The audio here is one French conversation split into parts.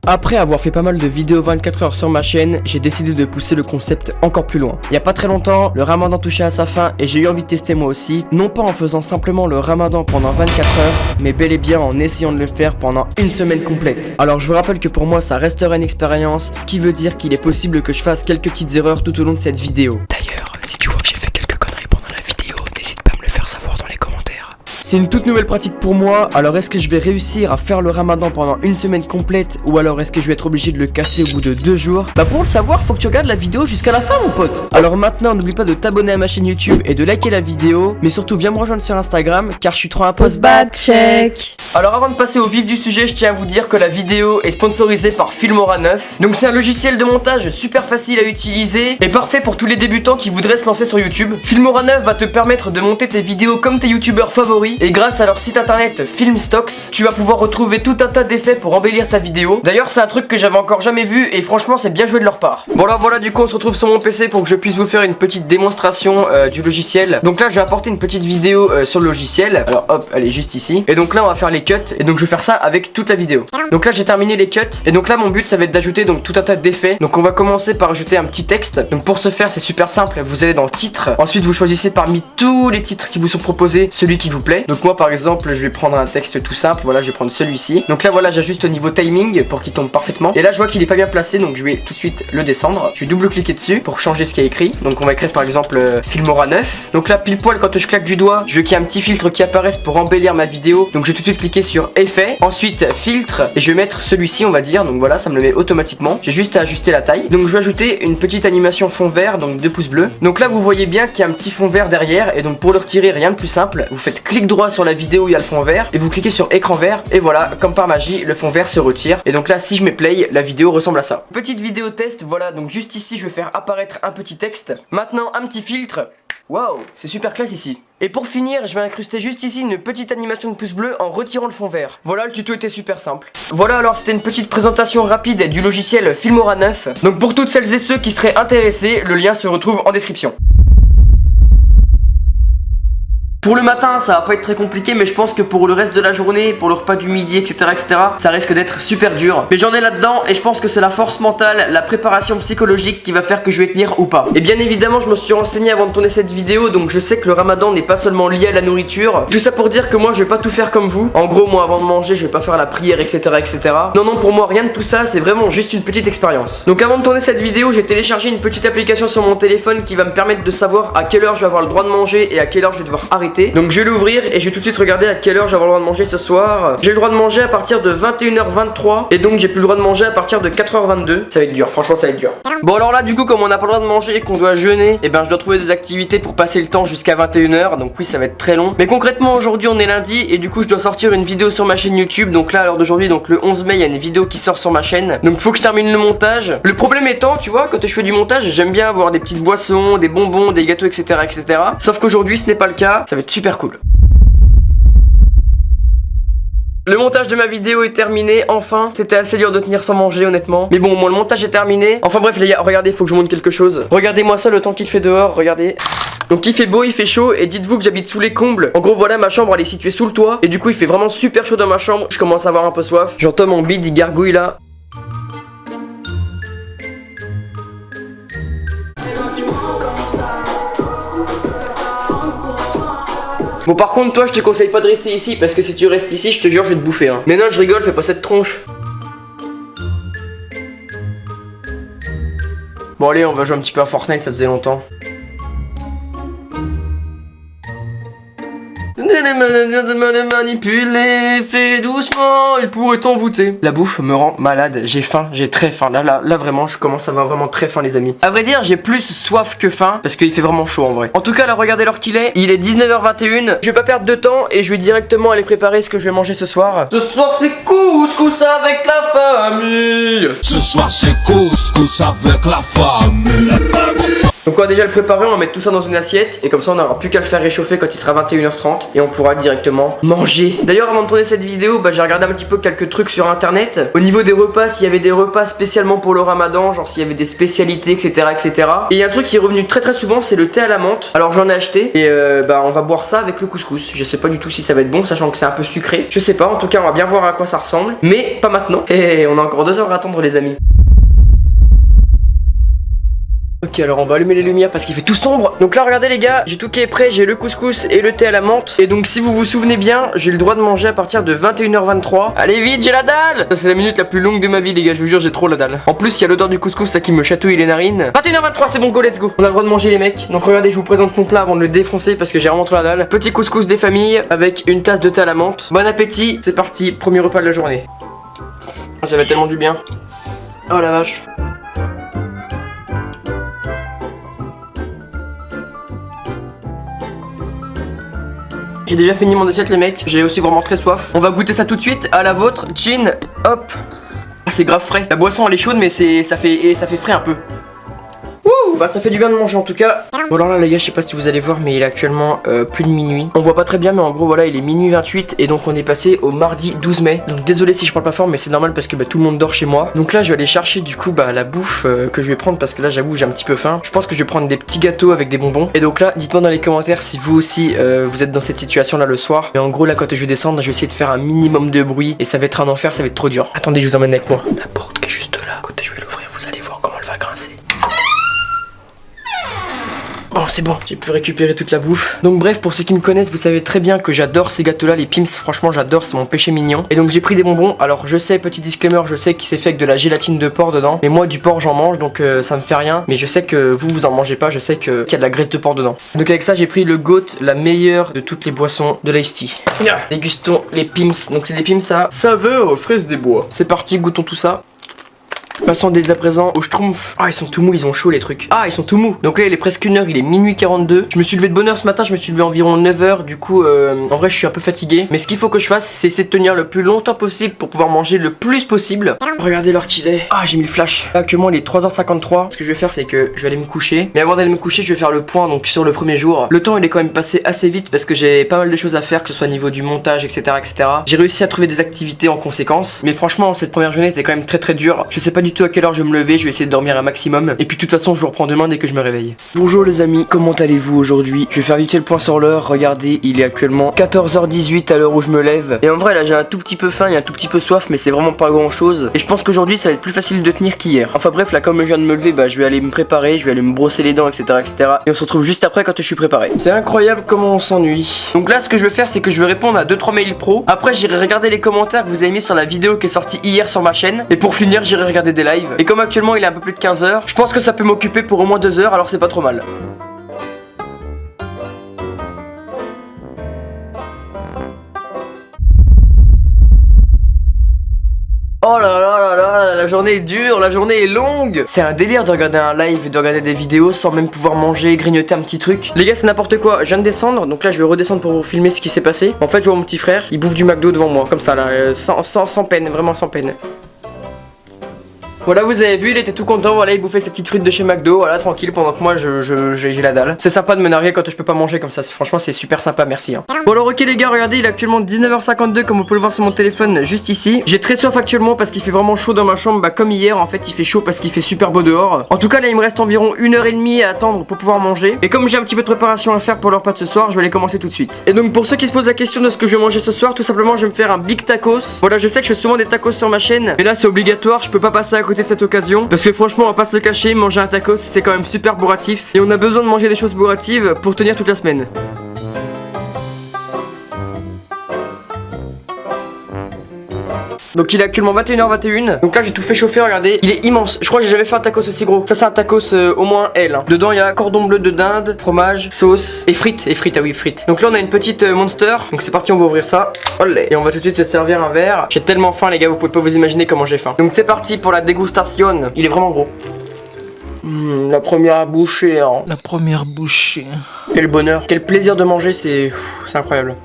Après avoir fait pas mal de vidéos 24 heures sur ma chaîne, j'ai décidé de pousser le concept encore plus loin. Il y a pas très longtemps, le ramadan touchait à sa fin et j'ai eu envie de tester moi aussi, non pas en faisant simplement le ramadan pendant 24 heures, mais bel et bien en essayant de le faire pendant une semaine complète. Alors je vous rappelle que pour moi ça restera une expérience, ce qui veut dire qu'il est possible que je fasse quelques petites erreurs tout au long de cette vidéo. D'ailleurs, si tu vois que j'ai fait quelques conneries pendant la vidéo, n'hésite pas à me le faire savoir dans les commentaires. C'est une toute nouvelle pratique pour moi, alors est-ce que je vais réussir à faire le ramadan pendant une semaine complète ou alors est-ce que je vais être obligé de le casser au bout de 2 jours? Bah pour le savoir, faut que tu regardes la vidéo jusqu'à la fin mon pote. Alors maintenant, n'oublie pas de t'abonner à ma chaîne YouTube et de liker la vidéo, mais surtout viens me rejoindre sur Instagram car je suis trop un post bad check. Alors avant de passer au vif du sujet, je tiens à vous dire que la vidéo est sponsorisée par Filmora 9. Donc c'est un logiciel de montage super facile à utiliser et parfait pour tous les débutants qui voudraient se lancer sur YouTube. Filmora 9 va te permettre de monter tes vidéos comme tes youtubeurs favoris. Et grâce à leur site internet Filmstocks, tu vas pouvoir retrouver tout un tas d'effets pour embellir ta vidéo. D'ailleurs c'est un truc que j'avais encore jamais vu et franchement c'est bien joué de leur part. Bon là voilà, du coup on se retrouve sur mon PC pour que je puisse vous faire une petite démonstration du logiciel. Donc là je vais apporter une petite vidéo sur le logiciel. Alors hop, elle est juste ici. Et donc là on va faire les cuts et donc je vais faire ça avec toute la vidéo. Donc là j'ai terminé les cuts et donc là mon but ça va être d'ajouter donc tout un tas d'effets. Donc on va commencer par ajouter un petit texte. Donc pour ce faire c'est super simple, vous allez dans titre. Ensuite vous choisissez parmi tous les titres qui vous sont proposés celui qui vous plaît. Donc moi par exemple je vais prendre un texte tout simple, voilà je vais prendre celui-ci. Donc là voilà j'ajuste au niveau timing pour qu'il tombe parfaitement. Et là je vois qu'il est pas bien placé donc je vais tout de suite le descendre. Je vais double cliquer dessus pour changer ce qu'il y a écrit. Donc on va écrire par exemple Filmora 9. Donc là pile poil quand je claque du doigt, je veux qu'il y ait un petit filtre qui apparaisse pour embellir ma vidéo. Donc je vais tout de suite cliquer sur effet, ensuite filtre et je vais mettre celui-ci on va dire. Donc voilà ça me le met automatiquement. J'ai juste à ajuster la taille. Donc je vais ajouter une petite animation fond vert, donc 2 pouces bleus. Donc là vous voyez bien qu'il y a un petit fond vert derrière et donc pour le retirer rien de plus simple. Vous faites clic droit sur la vidéo où il y a le fond vert et vous cliquez sur écran vert et voilà comme par magie le fond vert se retire et donc là si je mets play la vidéo ressemble à ça. Petite vidéo test, voilà donc juste ici je vais faire apparaître un petit texte. Maintenant un petit filtre. Waouh, c'est super classe ici. Et pour finir, je vais incruster juste ici une petite animation de pouce bleu en retirant le fond vert. Voilà, le tuto était super simple. Voilà, alors c'était une petite présentation rapide du logiciel Filmora 9. Donc pour toutes celles et ceux qui seraient intéressés, le lien se retrouve en description. Pour le matin, ça va pas être très compliqué, mais je pense que pour le reste de la journée, pour le repas du midi, etc., ça risque d'être super dur. Mais j'en ai là-dedans et je pense que c'est la force mentale, la préparation psychologique qui va faire que je vais tenir ou pas. Et bien évidemment, je me suis renseigné avant de tourner cette vidéo, donc je sais que le ramadan n'est pas seulement lié à la nourriture. Tout ça pour dire que moi, je vais pas tout faire comme vous. En gros, moi, avant de manger, je vais pas faire la prière, etc., Non, non, pour moi, rien de tout ça, c'est vraiment juste une petite expérience. Donc avant de tourner cette vidéo, j'ai téléchargé une petite application sur mon téléphone qui va me permettre de savoir à quelle heure je vais avoir le droit de manger et à quelle heure je vais devoir arrêter. Donc je vais l'ouvrir et je vais tout de suite regarder à quelle heure j'ai le droit de manger ce soir. J'ai le droit de manger à partir de 21h23 et donc j'ai plus le droit de manger à partir de 4h22. Ça va être dur, franchement ça va être dur. Bon alors là du coup comme on n'a pas le droit de manger et qu'on doit jeûner, et ben je dois trouver des activités pour passer le temps jusqu'à 21h. Donc oui ça va être très long. Mais concrètement aujourd'hui on est lundi et du coup je dois sortir une vidéo sur ma chaîne YouTube. Donc là à l'heure d'aujourd'hui, donc le 11 mai il y a une vidéo qui sort sur ma chaîne. Donc faut que je termine le montage. Le problème étant, tu vois, quand je fais du montage j'aime bien avoir des petites boissons, des bonbons, des gâteaux, etc. Sauf qu'aujourd'hui ce n'est pas le cas. Ça va être super cool. Le montage de ma vidéo est terminé, enfin. C'était assez dur de tenir sans manger honnêtement. Mais bon, moi le montage est terminé. Enfin bref les gars, regardez, faut que je montre quelque chose. Regardez-moi ça le temps qu'il fait dehors, regardez. Donc il fait beau, il fait chaud et dites-vous que j'habite sous les combles. En gros voilà, ma chambre elle est située sous le toit. Et du coup il fait vraiment super chaud dans ma chambre. Je commence à avoir un peu soif. J'entends mon bide, il gargouille là. Bon par contre toi je te conseille pas de rester ici parce que si tu restes ici je te jure je vais te bouffer hein. Mais non je rigole, fais pas cette tronche. Bon allez on va jouer un petit peu à Fortnite, ça faisait longtemps. Manipuler, fais doucement, il pourrait t'envoûter. La bouffe me rend malade, j'ai faim, j'ai très faim. Là vraiment, je commence à avoir vraiment très faim les amis. À vrai dire, j'ai plus soif que faim parce qu'il fait vraiment chaud en vrai. En tout cas, là regardez l'heure qu'il est. Il est 19h21. Je vais pas perdre de temps et je vais directement aller préparer ce que je vais manger ce soir. Ce soir c'est couscous avec la famille. Ce soir c'est couscous avec la famille. Donc on va déjà le préparer, on va mettre tout ça dans une assiette. Et comme ça on n'aura plus qu'à le faire réchauffer quand il sera 21h30. Et on pourra directement manger. D'ailleurs avant de tourner cette vidéo, j'ai regardé un petit peu quelques trucs sur internet. Au niveau des repas, s'il y avait des repas spécialement pour le ramadan, genre s'il y avait des spécialités, etc. etc. Et il y a un truc qui est revenu très souvent, c'est le thé à la menthe. Alors j'en ai acheté et on va boire ça avec le couscous. Je sais pas du tout si ça va être bon, sachant que c'est un peu sucré. Je sais pas, en tout cas on va bien voir à quoi ça ressemble. Mais pas maintenant. Et on a encore 2 heures à attendre les amis. Ok, alors on va allumer les lumières parce qu'il fait tout sombre. Donc là regardez les gars, j'ai tout qui est prêt, j'ai le couscous et le thé à la menthe. Et donc si vous vous souvenez bien, j'ai le droit de manger à partir de 21h23. Allez vite, j'ai la dalle. Ça c'est la minute la plus longue de ma vie les gars, je vous jure j'ai trop la dalle. En plus il y a l'odeur du couscous là qui me chatouille les narines. 21h23 c'est bon, go, let's go. On a le droit de manger les mecs. Donc regardez, je vous présente mon plat avant de le défoncer parce que j'ai vraiment trop la dalle. Petit couscous des familles avec une tasse de thé à la menthe. Bon appétit, c'est parti, premier repas de la journée. Ça va tellement du bien. Oh la vache. J'ai déjà fini mon assiette les mecs, j'ai aussi vraiment très soif. On va goûter ça tout de suite, à la vôtre, chin, hop. Ah, c'est grave frais, la boisson elle est chaude mais ça fait frais un peu. Ouh, bah ça fait du bien de manger en tout cas. Bon alors là les gars, je sais pas si vous allez voir mais il est actuellement plus de minuit. On voit pas très bien mais en gros voilà, il est minuit 28 et donc on est passé au mardi 12 mai. Donc désolé si je parle pas fort mais c'est normal parce que tout le monde dort chez moi. Donc là je vais aller chercher du coup la bouffe que je vais prendre parce que là j'avoue j'ai un petit peu faim. Je pense que je vais prendre des petits gâteaux avec des bonbons. Et donc là dites-moi dans les commentaires si vous aussi vous êtes dans cette situation là le soir. Mais en gros là quand je vais descendre je vais essayer de faire un minimum de bruit et ça va être un enfer, ça va être trop dur. Attendez, je vous emmène avec moi. La porte qui est juste là, côté je vais l'ouvrir, vous allez voir comment elle va grincer. Bon c'est bon, j'ai pu récupérer toute la bouffe. Donc bref, pour ceux qui me connaissent, vous savez très bien que j'adore ces gâteaux là, les Pim's, franchement j'adore, c'est mon péché mignon. Et donc j'ai pris des bonbons, alors je sais, petit disclaimer, je sais qu'il s'est fait avec de la gélatine de porc dedans. Mais moi du porc j'en mange, donc ça me fait rien. Mais je sais que vous en mangez pas, je sais qu'il y a de la graisse de porc dedans. Donc avec ça j'ai pris le GOAT, la meilleure de toutes les boissons de l'Ice Tea. Dégustons les Pim's, donc c'est des Pim's à saveur aux fraises des bois. C'est parti, goûtons tout ça. Passons dès à présent au Schtroumpf. Ah ils sont tout mous, ils ont chaud les trucs. Ah ils sont tout mous. Donc là il est presque 1h, il est minuit 42. Je me suis levé de bonne heure ce matin, je me suis levé environ 9h. Du coup en vrai je suis un peu fatigué. Mais ce qu'il faut que je fasse c'est essayer de tenir le plus longtemps possible pour pouvoir manger le plus possible. Regardez l'heure qu'il est. Ah j'ai mis le flash. Là, actuellement il est 3h53. Ce que je vais faire c'est que je vais aller me coucher. Mais avant d'aller me coucher je vais faire le point donc sur le premier jour. Le temps il est quand même passé assez vite parce que j'ai pas mal de choses à faire, que ce soit au niveau du montage etc. etc. J'ai réussi à trouver des activités en conséquence. Mais franchement cette première journée était quand même très dure. Je sais pas du tout à quelle heure je vais me lever, je vais essayer de dormir un maximum. Et puis de toute façon je vous reprends demain dès que je me réveille. Bonjour les amis, comment allez-vous aujourd'hui? Je vais faire vite fait le point sur l'heure. Regardez, il est actuellement 14h18 à l'heure où je me lève. Et en vrai là j'ai un tout petit peu faim et un tout petit peu soif, mais c'est vraiment pas grand chose. Et je pense qu'aujourd'hui ça va être plus facile de tenir qu'hier. Enfin bref, là comme je viens de me lever, je vais aller me préparer, je vais aller me brosser les dents etc. etc. Et on se retrouve juste après quand je suis préparé. C'est incroyable comment on s'ennuie. Donc là ce que je vais faire c'est que je vais répondre à 2-3 mails pro. Après j'irai regarder les commentaires que vous avez mis sur la vidéo qui est sortie hier sur ma chaîne. Et pour finir j'irai regarder des lives. Et comme actuellement il est un peu plus de 15h, je pense que ça peut m'occuper pour au moins 2 heures, alors c'est pas trop mal. Oh là là là là, la journée est dure, la journée est longue. C'est un délire de regarder un live et de regarder des vidéos sans même pouvoir manger, grignoter un petit truc. Les gars c'est n'importe quoi, je viens de descendre, donc là je vais redescendre pour vous filmer ce qui s'est passé. En fait je vois mon petit frère, il bouffe du McDo devant moi, comme ça là, sans peine, vraiment sans peine. Voilà, vous avez vu, il était tout content, voilà, il bouffait ses petites frites de chez McDo, voilà, tranquille, pendant que moi j'ai la dalle. C'est sympa de me narguer quand je peux pas manger comme ça, franchement c'est super sympa, merci. Bon alors ok les gars, regardez, il est actuellement 19h52 comme on peut le voir sur mon téléphone juste ici. J'ai très soif actuellement parce qu'il fait vraiment chaud dans ma chambre, comme hier, en fait il fait chaud parce qu'il fait super beau dehors. En tout cas là il me reste environ 1h30 à attendre pour pouvoir manger. Et comme j'ai un petit peu de préparation à faire pour le repas de ce soir, je vais aller commencer tout de suite. Et donc pour ceux qui se posent la question de ce que je vais manger ce soir, tout simplement je vais me faire un big tacos. Voilà, je sais que je fais souvent des tacos sur ma chaîne, mais là c'est obligatoire, je peux pas passer à côté de cette occasion. Parce que franchement on va pas se le cacher, manger un tacos c'est quand même super bourratif. Et on a besoin de manger des choses bourratives pour tenir toute la semaine. Donc il est actuellement 21h21. Donc là j'ai tout fait chauffer, regardez. Il est immense, je crois que j'ai jamais fait un tacos aussi gros. Ça c'est un tacos au moins L. Dedans il y a cordon bleu de dinde, fromage, sauce et frites. Ah oui, frites. Donc là on a une petite monster. Donc c'est parti, on va ouvrir ça. Olé. Et on va tout de suite se servir un verre. J'ai tellement faim les gars, vous pouvez pas vous imaginer comment j'ai faim. Donc c'est parti pour la dégustation. Il est vraiment gros. La première bouchée hein. La première bouchée. Quel bonheur, quel plaisir de manger, c'est incroyable.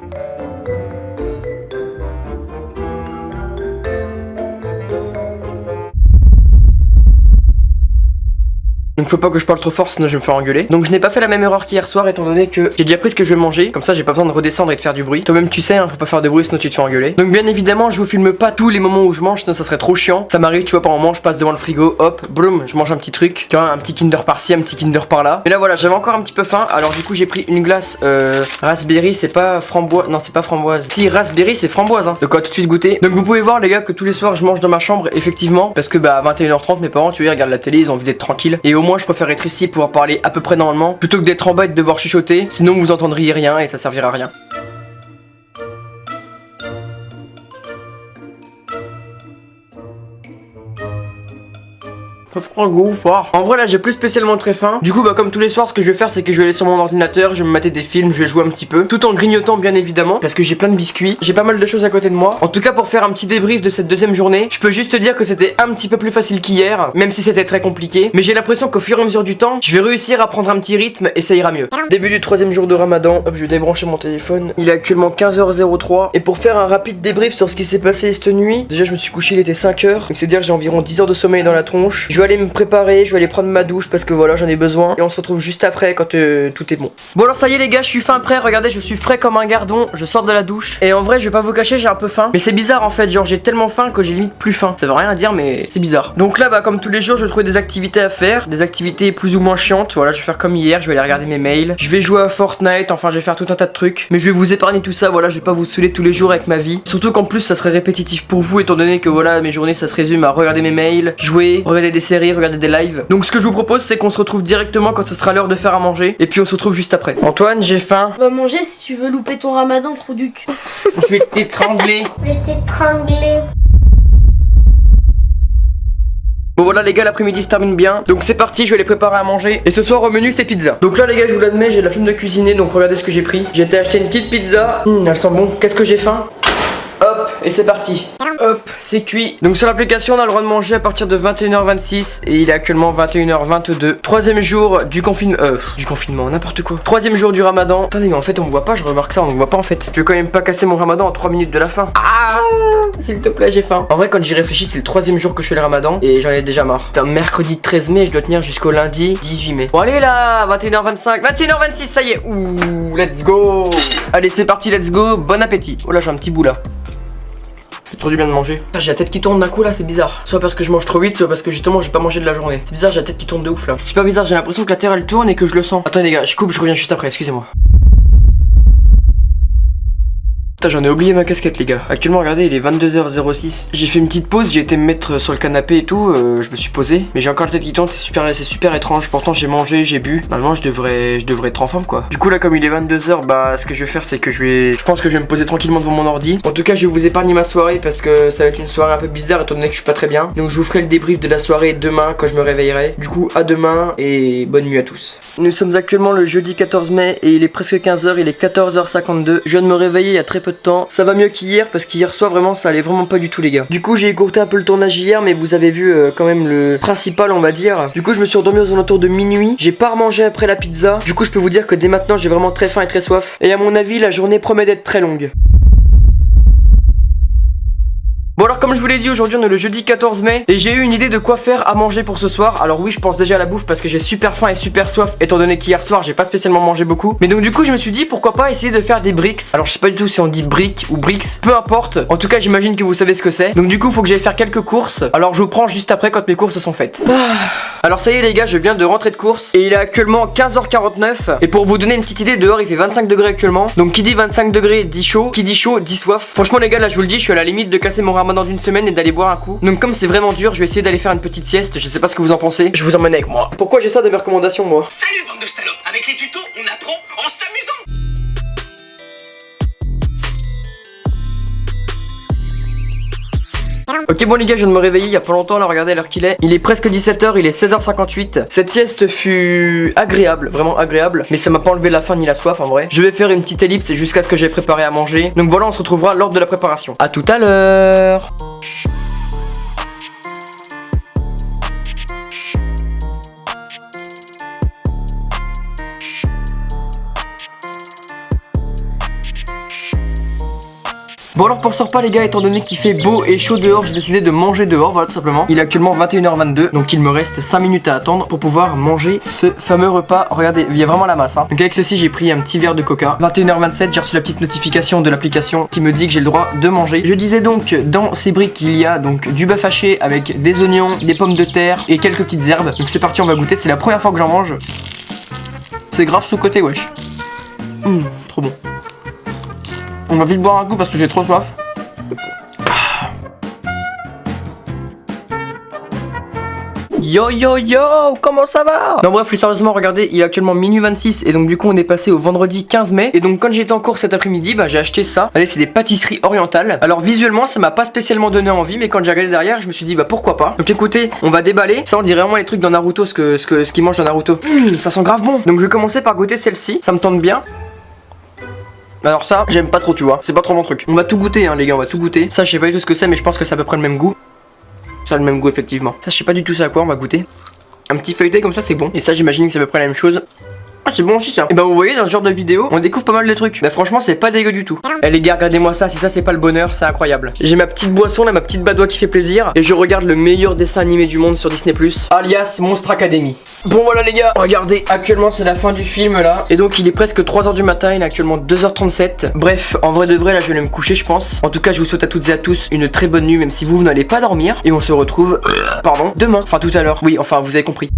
Donc faut pas que je parle trop fort sinon je vais me faire engueuler. Donc je n'ai pas fait la même erreur qu'hier soir étant donné que j'ai déjà pris ce que je vais manger. Comme ça j'ai pas besoin de redescendre et de faire du bruit. Toi-même tu sais, hein, faut pas faire de bruit sinon tu te fais engueuler. Donc bien évidemment je vous filme pas tous les moments où je mange sinon ça serait trop chiant. Ça m'arrive, tu vois, par moment je passe devant le frigo, hop, boum, je mange un petit truc. Tu vois, un petit Kinder par-ci, un petit Kinder par-là. Mais là voilà, j'avais encore un petit peu faim. Alors du coup j'ai pris une glace raspberry, c'est pas framboise. Non, c'est pas framboise. Si, raspberry c'est framboise, hein. De quoi tout de suite goûter. Donc vous pouvez voir les gars que tous les soirs je mange dans ma chambre, effectivement. Parce que bah à 21h30 mes parents, tu vois, ils regardent la télé, ils ont envie d'être tranquilles. Et au moins je préfère être ici et pouvoir parler à peu près normalement plutôt que d'être en bas et de devoir chuchoter. Sinon vous entendriez rien et ça servira à rien. Ça fera goût fort. En vrai là j'ai plus spécialement très faim. Du coup bah comme tous les soirs ce que je vais faire c'est que je vais aller sur mon ordinateur, je vais me mater des films, je vais jouer un petit peu. Tout en grignotant bien évidemment. Parce que j'ai plein de biscuits. J'ai pas mal de choses à côté de moi. En tout cas pour faire un petit débrief de cette deuxième journée, je peux juste te dire que c'était un petit peu plus facile qu'hier. Même si c'était très compliqué. Mais j'ai l'impression qu'au fur et à mesure du temps, je vais réussir à prendre un petit rythme et ça ira mieux. Début du troisième jour de Ramadan. Hop, je vais débrancher mon téléphone. Il est actuellement 15h03. Et pour faire un rapide débrief sur ce qui s'est passé cette nuit, déjà je me suis couché, il était 5h. Donc c'est dire que j'ai environ 10 heures de sommeil dans la tronche. Je vais aller me préparer, je vais aller prendre ma douche parce que voilà j'en ai besoin. Et on se retrouve juste après quand tout est bon. Bon alors ça y est les gars, je suis fin prêt, regardez je suis frais comme un gardon. Je sors de la douche. Et en vrai je vais pas vous cacher, j'ai un peu faim. Mais c'est bizarre en fait, genre j'ai tellement faim que j'ai limite plus faim. Ça veut rien dire mais c'est bizarre. Donc là bah comme tous les jours je vais trouver des activités à faire. Des activités plus ou moins chiantes. Voilà je vais faire comme hier, je vais aller regarder mes mails. Je vais jouer à Fortnite, enfin je vais faire tout un tas de trucs. Mais je vais vous épargner tout ça, voilà je vais pas vous saouler tous les jours avec ma vie. Surtout qu'en plus ça serait répétitif pour vous étant donné que voilà mes journées ça se résume à regarder mes mails, jouer, regarder des séries, regarder des lives. Donc ce que je vous propose c'est qu'on se retrouve directement quand ce sera l'heure de faire à manger. Et puis on se retrouve juste après. Antoine j'ai faim. On va manger si tu veux louper ton ramadan, trou du cul. Je vais t'étrangler. Je vais t'étrangler. Bon voilà les gars, l'après-midi se termine bien. Donc c'est parti, je vais les préparer à manger. Et ce soir au menu c'est pizza. Donc là les gars je vous l'admets, j'ai la flemme de cuisiner. Donc regardez ce que j'ai pris. J'ai été acheter une petite pizza. Elle sent bon. Qu'est-ce que j'ai faim. Hop, et c'est parti. Hop, c'est cuit. Donc sur l'application on a le droit de manger à partir de 21h26. Et il est actuellement 21h22. Troisième jour du confinement, n'importe quoi. Troisième jour du ramadan. Attendez mais en fait on me voit pas, je remarque ça, on me voit pas en fait. Je vais quand même pas casser mon ramadan en 3 minutes de la fin. Ah, s'il te plaît j'ai faim. En vrai quand j'y réfléchis c'est le troisième jour que je fais le ramadan. Et j'en ai déjà marre. C'est un mercredi 13 mai, je dois tenir jusqu'au lundi 18 mai. Bon allez là, 21h25, 21h26 ça y est. Ouh, let's go. Allez c'est parti, let's go, bon appétit. Oh là j'ai un petit bout là. C'est trop du bien de manger. J'ai la tête qui tourne d'un coup là, c'est bizarre. Soit parce que je mange trop vite, soit parce que justement j'ai pas mangé de la journée. C'est bizarre, j'ai la tête qui tourne de ouf là. C'est super bizarre, j'ai l'impression que la terre elle tourne et que je le sens. Attendez les gars, je coupe, je reviens juste après, excusez-moi. Putain, j'en ai oublié ma casquette les gars. Actuellement regardez il est 22h06. J'ai fait une petite pause, j'ai été me mettre sur le canapé et tout, je me suis posé. Mais j'ai encore la tête qui tourne, c'est super étrange. Pourtant j'ai mangé, j'ai bu. Normalement je devrais être en forme quoi. Du coup là comme il est 22h, bah ce que je vais faire c'est que je pense que je vais me poser tranquillement devant mon ordi. En tout cas je vais vous épargner ma soirée parce que ça va être une soirée un peu bizarre étant donné que je suis pas très bien. Donc je vous ferai le débrief de la soirée demain quand je me réveillerai. Du coup à demain et bonne nuit à tous. Nous sommes actuellement le jeudi 14 mai et il est presque 15h, il est 14h52. Je viens de me réveiller il y a très peu de temps. Ça va mieux qu'hier parce qu'hier soir vraiment ça allait vraiment pas du tout les gars. Du coup j'ai écourté un peu le tournage hier mais vous avez vu quand même le principal on va dire. Du coup je me suis endormi aux alentours de minuit. J'ai pas remangé après la pizza. Du coup je peux vous dire que dès maintenant j'ai vraiment très faim et très soif. Et à mon avis la journée promet d'être très longue. Bon alors comme je vous l'ai dit aujourd'hui on est le jeudi 14 mai et j'ai eu une idée de quoi faire à manger pour ce soir. Alors oui je pense déjà à la bouffe parce que j'ai super faim et super soif étant donné qu'hier soir j'ai pas spécialement mangé beaucoup. Mais donc du coup je me suis dit pourquoi pas essayer de faire des bricks. Alors je sais pas du tout si on dit brick ou bricks, peu importe. En tout cas j'imagine que vous savez ce que c'est. Donc du coup faut que j'aille faire quelques courses. Alors je vous prends juste après quand mes courses sont faites. Alors ça y est les gars, je viens de rentrer de course et il est actuellement 15h49. Et pour vous donner une petite idée, dehors il fait 25 degrés actuellement. Donc qui dit 25 degrés dit chaud, qui dit chaud dit soif. Franchement les gars là je vous le dis, je suis à la limite de casser mon ramadan d'une semaine et d'aller boire un coup. Donc comme c'est vraiment dur, je vais essayer d'aller faire une petite sieste. Je sais pas ce que vous en pensez. Je vous emmène avec moi. Pourquoi j'ai ça de mes recommandations moi? Salut bande de salopes. Avec les tutos, on apprend en s'amusant. Ok bon les gars je viens de me réveiller il y a pas longtemps là, regardez l'heure qu'il est. Il est presque 17h, il est 16h58. Cette sieste fut agréable, vraiment agréable. Mais ça m'a pas enlevé la faim ni la soif en vrai. Je vais faire une petite ellipse jusqu'à ce que j'ai préparé à manger. Donc voilà on se retrouvera lors de la préparation. A tout à l'heure. Bon alors pour ce repas les gars, étant donné qu'il fait beau et chaud dehors, j'ai décidé de manger dehors, voilà tout simplement. Il est actuellement 21h22, donc il me reste 5 minutes à attendre pour pouvoir manger ce fameux repas. Regardez, il y a vraiment la masse hein. Donc avec ceci j'ai pris un petit verre de coca. 21h27, j'ai reçu la petite notification de l'application qui me dit que j'ai le droit de manger. Je disais donc dans ces briques il y a donc du bœuf haché avec des oignons, des pommes de terre et quelques petites herbes. Donc c'est parti, on va goûter, c'est la première fois que j'en mange. C'est grave sous-côté wesh. Trop bon. On va vite boire un coup parce que j'ai trop soif. Yo yo yo, comment ça va? Non bref, plus sérieusement, regardez, il est actuellement minuit 26 et donc du coup on est passé au vendredi 15 mai. Et donc quand j'étais en cours cet après-midi, bah j'ai acheté ça. Allez, c'est des pâtisseries orientales. Alors visuellement ça m'a pas spécialement donné envie, mais quand j'ai regardé derrière, je me suis dit bah pourquoi pas. Donc écoutez, on va déballer. Ça on dirait vraiment les trucs dans Naruto, ce qu'ils mangent dans Naruto. Ça sent grave bon. Donc je vais commencer par goûter celle-ci, ça me tente bien. Alors ça, j'aime pas trop tu vois, c'est pas trop mon truc. On va tout goûter hein les gars, on va tout goûter. Ça je sais pas du tout ce que c'est, mais je pense que c'est à peu près le même goût. Ça a le même goût effectivement. Ça je sais pas du tout ça à quoi on va goûter. Un petit feuilleté comme ça c'est bon. Et ça j'imagine que c'est à peu près la même chose. Ah c'est bon aussi ça. Et bah vous voyez dans ce genre de vidéo on découvre pas mal de trucs. Bah franchement c'est pas dégueu du tout. Eh les gars regardez-moi ça, si ça c'est pas le bonheur c'est incroyable. J'ai ma petite boisson là, ma petite badoie qui fait plaisir. Et je regarde le meilleur dessin animé du monde sur Disney+, alias Monstre Academy. Bon voilà les gars, regardez, actuellement c'est la fin du film là. Et donc il est presque 3h du matin, il est actuellement 2h37. Bref, en vrai de vrai là je vais aller me coucher je pense. En tout cas je vous souhaite à toutes et à tous une très bonne nuit, même si vous n'allez pas dormir. Et on se retrouve, demain, enfin tout à l'heure. Oui enfin vous avez compris.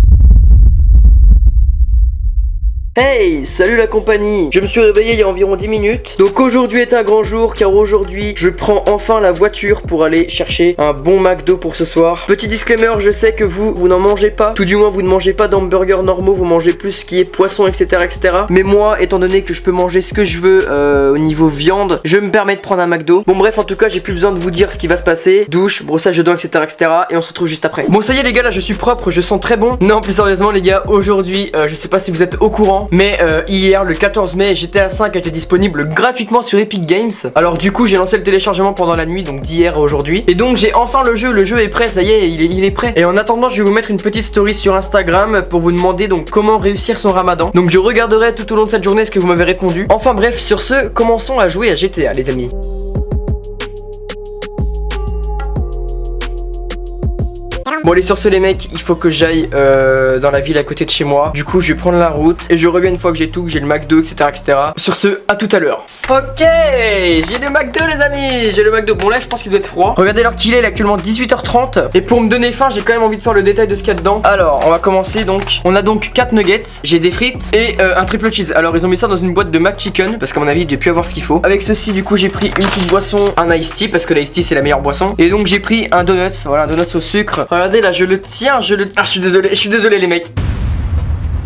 Hey, salut la compagnie. Je me suis réveillé il y a environ 10 minutes. Donc aujourd'hui est un grand jour car aujourd'hui je prends enfin la voiture pour aller chercher un bon McDo pour ce soir. Petit disclaimer, je sais que vous n'en mangez pas. Tout du moins vous ne mangez pas d'hamburgers normaux, vous mangez plus ce qui est poisson etc etc. Mais moi étant donné que je peux manger ce que je veux au niveau viande, je me permets de prendre un McDo. Bon bref en tout cas j'ai plus besoin de vous dire ce qui va se passer. Douche, brossage de dents etc etc. Et on se retrouve juste après. Bon ça y est les gars, là je suis propre, je sens très bon. Non plus sérieusement les gars, aujourd'hui je sais pas si vous êtes au courant, mais hier le 14 mai GTA 5 a été disponible gratuitement sur Epic Games. Alors du coup j'ai lancé le téléchargement pendant la nuit, donc d'hier à aujourd'hui. Et donc j'ai enfin le jeu est prêt, ça y est, il est prêt. Et en attendant je vais vous mettre une petite story sur Instagram pour vous demander donc comment réussir son ramadan. Donc je regarderai tout au long de cette journée ce que vous m'avez répondu. Enfin bref, sur ce, commençons à jouer à GTA les amis. Bon allez sur ce les mecs, il faut que j'aille dans la ville à côté de chez moi. Du coup je vais prendre la route et je reviens une fois que j'ai tout, que j'ai le McDo etc etc. Sur ce, à tout à l'heure. Ok, j'ai le McDo les amis, j'ai le McDo. Bon là je pense qu'il doit être froid. Regardez l'heure qu'il est, il est actuellement 18h30. Et pour me donner faim j'ai quand même envie de faire le détail de ce qu'il y a dedans. Alors on va commencer donc. On a donc 4 nuggets, j'ai des frites et un triple cheese. Alors ils ont mis ça dans une boîte de McChicken parce qu'à mon avis il devait plus avoir ce qu'il faut. Avec ceci du coup j'ai pris une petite boisson, un iced tea parce que l'ice tea c'est la meilleure boisson. Et donc j'ai pris un donut, voilà un donut au sucre. Regardez là je le tiens, Ah je suis désolé les mecs.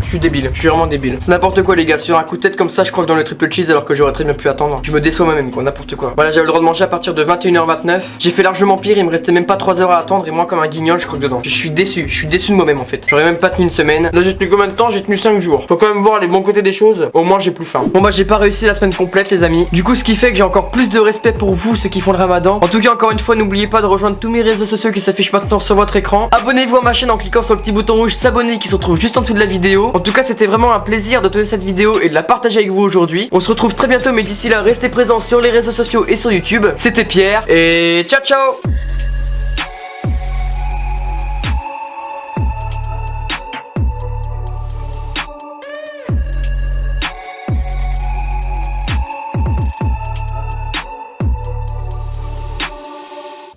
Je suis débile, je suis vraiment débile. C'est n'importe quoi les gars, sur un coup de tête comme ça je croque dans le triple cheese alors que j'aurais très bien pu attendre. Je me déçois moi-même quoi, n'importe quoi. Voilà, j'avais le droit de manger à partir de 21h29. J'ai fait largement pire, il me restait même pas 3 heures à attendre et moi comme un guignol je croque dedans. Je suis déçu de moi-même en fait. J'aurais même pas tenu une semaine. Là j'ai tenu combien de temps? J'ai tenu 5 jours. Faut quand même voir les bons côtés des choses, au moins j'ai plus faim. Bon bah j'ai pas réussi la semaine complète les amis. Du coup ce qui fait que j'ai encore plus de respect pour vous ceux qui font le ramadan. En tout cas encore une fois n'oubliez pas de rejoindre tous mes réseaux sociaux qui s'affichent maintenant sur votre écran. Abonnez-vous à ma chaîne en cliquant sur le petit bouton rouge s'abonner qui se trouve juste en dessous de la vidéo. En tout cas c'était vraiment un plaisir de tourner cette vidéo et de la partager avec vous aujourd'hui. On se retrouve très bientôt mais d'ici là restez présents sur les réseaux sociaux et sur YouTube. C'était Pierre et ciao ciao.